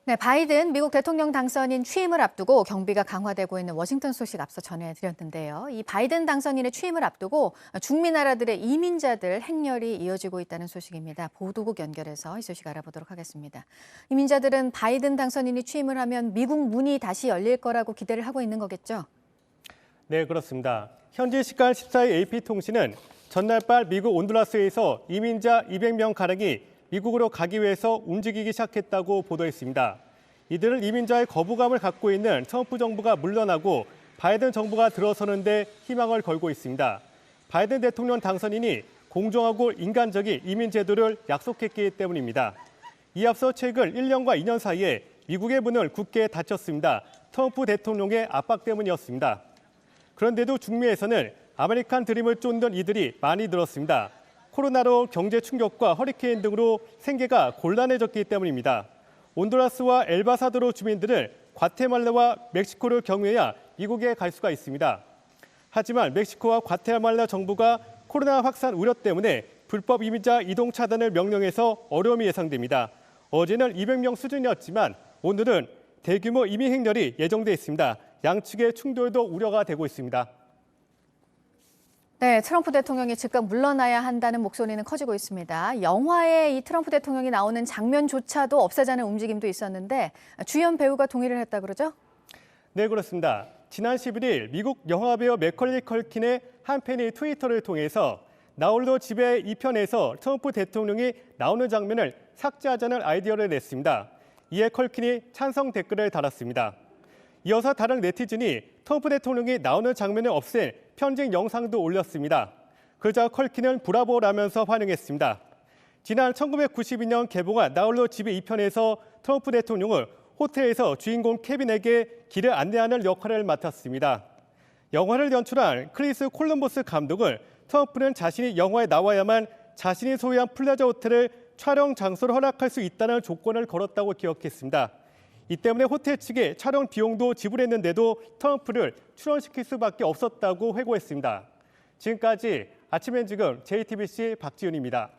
네, 바이든 미국 대통령 당선인 취임을 앞두고 경비가 강화되고 있는 워싱턴 소식 앞서 전해드렸는데요. 이 바이든 당선인의 취임을 앞두고 중미 나라들의 이민자들 행렬이 이어지고 있다는 소식입니다. 보도국 연결해서 이 소식 알아보도록 하겠습니다. 이민자들은 바이든 당선인이 취임을 하면 미국 문이 다시 열릴 거라고 기대를 하고 있는 거겠죠? 네, 그렇습니다. 현지 시간 14일 AP통신은 전날 밤 미국 온두라스에서 이민자 200명가량이 미국으로 가기 위해서 움직이기 시작했다고 보도했습니다. 이들은 이민자의 거부감을 갖고 있는 트럼프 정부가 물러나고 바이든 정부가 들어서는 데 희망을 걸고 있습니다. 바이든 대통령 당선인이 공정하고 인간적인 이민 제도를 약속했기 때문입니다. 이에 앞서 최근 1년과 2년 사이에 미국의 문을 굳게 닫혔습니다. 트럼프 대통령의 압박 때문이었습니다. 그런데도 중미에서는 아메리칸 드림을 쫓는 이들이 많이 늘었습니다. 코로나로 경제 충격과 허리케인 등으로 생계가 곤란해졌기 때문입니다. 온두라스와 엘바사도르 주민들은 과테말라와 멕시코를 경유해야 미국에 갈 수가 있습니다. 하지만 멕시코와 과테말라 정부가 코로나 확산 우려 때문에 불법 이민자 이동 차단을 명령해서 어려움이 예상됩니다. 어제는 200명 수준이었지만 오늘은 대규모 이민 행렬이 예정돼 있습니다. 양측의 충돌도 우려가 되고 있습니다. 네, 트럼프 대통령이 즉각 물러나야 한다는 목소리는 커지고 있습니다. 영화에 이 트럼프 대통령이 나오는 장면조차도 없애자는 움직임도 있었는데 주연 배우가 동의를 했다 그러죠? 네, 그렇습니다. 지난 11일 미국 영화배우 맥컬리 컬킨의 한 팬이 트위터를 통해서 나홀로 집의 2편에서 트럼프 대통령이 나오는 장면을 삭제하자는 아이디어를 냈습니다. 이에 컬킨이 찬성 댓글을 달았습니다. 이어서 다른 네티즌이 트럼프 대통령이 나오는 장면을 없앤 편집 영상도 올렸습니다. 그러자 컬킨은 브라보라면서 환영했습니다. 지난 1992년 개봉한 나홀로 집의 2편에서 트럼프 대통령은 호텔에서 주인공 케빈에게 길을 안내하는 역할을 맡았습니다. 영화를 연출한 크리스 콜럼버스 감독은 트럼프는 자신이 영화에 나와야만 자신이 소유한 플레저 호텔을 촬영 장소로 허락할 수 있다는 조건을 걸었다고 기억했습니다. 이 때문에 호텔 측에 촬영 비용도 지불했는데도 트럼프를 출연시킬 수밖에 없었다고 회고했습니다. 지금까지 아침 엔지금 JTBC 박지윤입니다.